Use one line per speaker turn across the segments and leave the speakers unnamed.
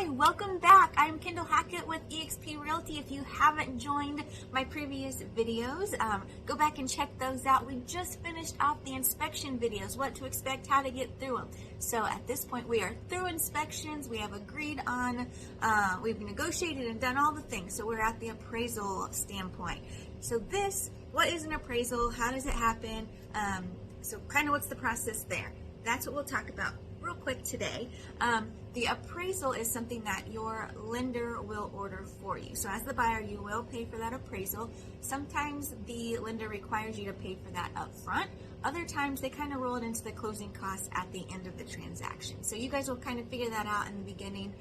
Hi, welcome back. I'm Kendall Hackett with eXp Realty. If you haven't joined my previous videos, go back and check those out. We just finished off the inspection videos, what to expect, how to get through them. So at this point, we are through inspections. We have agreed on, we've negotiated and done all the things. So we're at the appraisal standpoint. So what is an appraisal? How does it happen? So kind of what's the process there? That's what we'll talk about real quick today. The appraisal is something that your lender will order for you. So as the buyer, you will pay for that appraisal. Sometimes the lender requires you to pay for that up front. Other times they kind of roll it into the closing costs at the end of the transaction. So you guys will kind of figure that out in the beginning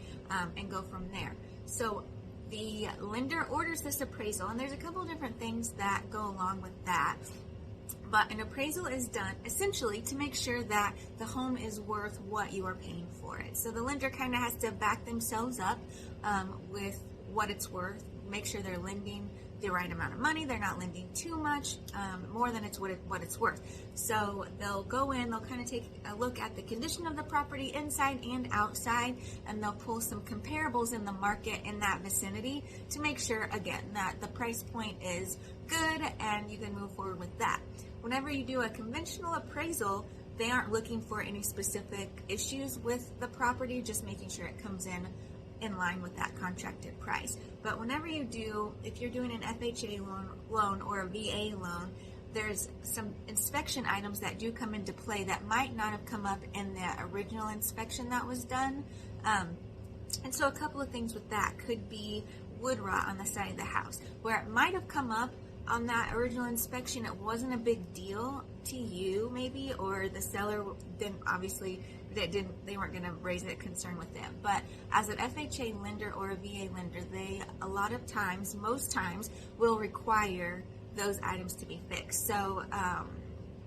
and go from there. So the lender orders this appraisal, and there's a couple of different things that go along with that. But an appraisal is done essentially to make sure that the home is worth what you are paying for it. So the lender kind of has to back themselves up with what it's worth, make sure they're lending the right amount of money, they're not lending too much, more than what it's worth. So they'll go in, they'll kind of take a look at the condition of the property inside and outside, and they'll pull some comparables in the market in that vicinity to make sure, again, that the price point is good and you can move forward with that. Whenever you do a conventional appraisal, they aren't looking for any specific issues with the property, just making sure it comes in line with that contracted price. But whenever you do, if you're doing an FHA loan or a VA loan, there's some inspection items that do come into play that might not have come up in the original inspection that was done. And so a couple of things with that could be wood rot on the side of the house, where it might have come up on that original inspection. It wasn't a big deal to you maybe, or the seller didn't, obviously they weren't going to raise a concern with them. But as an FHA lender or a VA lender, they a lot of times, most times, will require those items to be fixed. So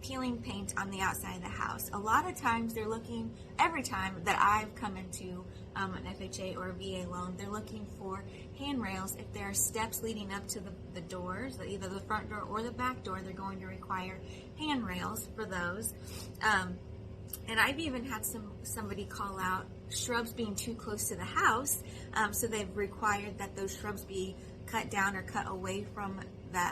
peeling paint on the outside of the house. A lot of times they're looking, every time that I've come into an FHA or a VA loan, they're looking for handrails. If there are steps leading up to the doors, either the front door or the back door, they're going to require handrails for those. And I've even had somebody call out shrubs being too close to the house, so they've required that those shrubs be cut down or cut away from the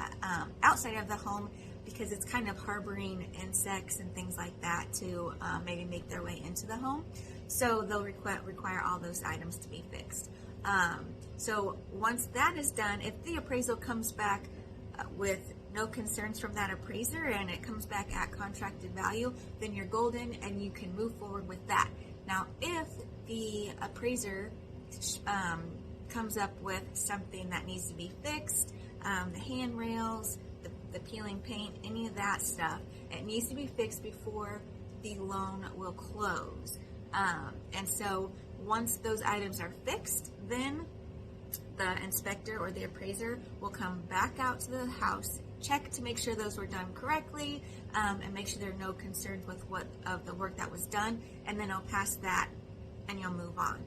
outside of the home, because it's kind of harboring insects and things like that to maybe make their way into the home. So they'll require all those items to be fixed. So once that is done, if the appraisal comes back with no concerns from that appraiser and it comes back at contracted value, then you're golden and you can move forward with that. Now, if the appraiser comes up with something that needs to be fixed, the handrails, the peeling paint, any of that stuff, it needs to be fixed before the loan will close. And so once those items are fixed, then the inspector or the appraiser will come back out to the house, check to make sure those were done correctly, and make sure there are no concerns with the work that was done, and then I'll pass that and you'll move on.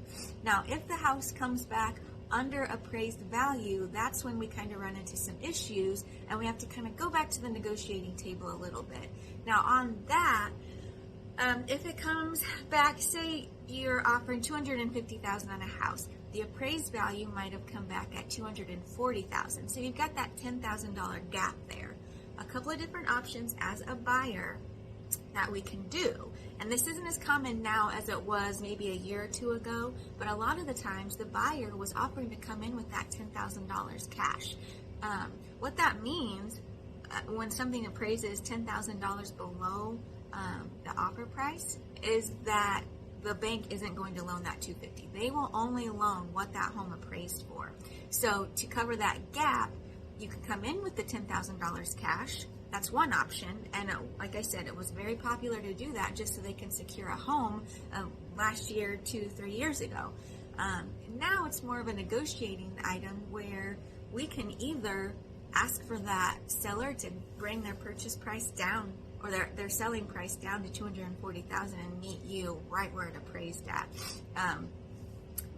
Now, if the house comes back under appraised value, that's when we kind of run into some issues and we have to kind of go back to the negotiating table a little bit. Now on that, if it comes back, say you're offering $250,000 on a house, the appraised value might have come back at $240,000. So you've got that $10,000 gap there. A couple of different options as a buyer that we can do. And this isn't as common now as it was maybe a year or two ago, but a lot of the times the buyer was offering to come in with that $10,000 cash. What that means, when something appraises $10,000 below the offer price, is that the bank isn't going to loan that $250,000. They will only loan what that home appraised for. So to cover that gap, you can come in with the $10,000 cash. That's one option, and like I said, it was very popular to do that just so they can secure a home last year, 2-3 years ago. Now it's more of a negotiating item where we can either ask for that seller to bring their purchase price down, or their selling price down to $240,000 and meet you right where it appraised at.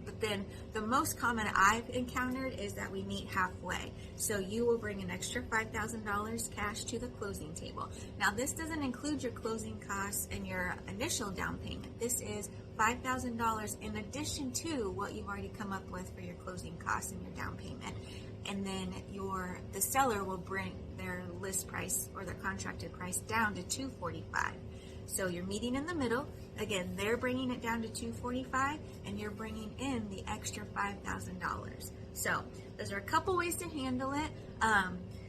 But then the most common I've encountered is that we meet halfway. So you will bring an extra $5,000 cash to the closing table. Now this doesn't include your closing costs and your initial down payment. This is $5,000 in addition to what you've already come up with for your closing costs and your down payment. And then the seller will bring their list price or their contracted price down to $245,000. So you're meeting in the middle. Again, they're bringing it down to $245,000 and you're bringing in the extra $5,000. So those are a couple ways to handle it.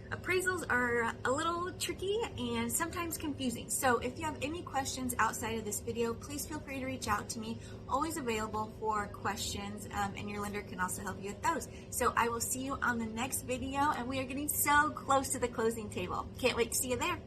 Appraisals are a little tricky and sometimes confusing. So if you have any questions outside of this video, please feel free to reach out to me. Always available for questions, and your lender can also help you with those. So I will see you on the next video, and we are getting so close to the closing table. Can't wait to see you there.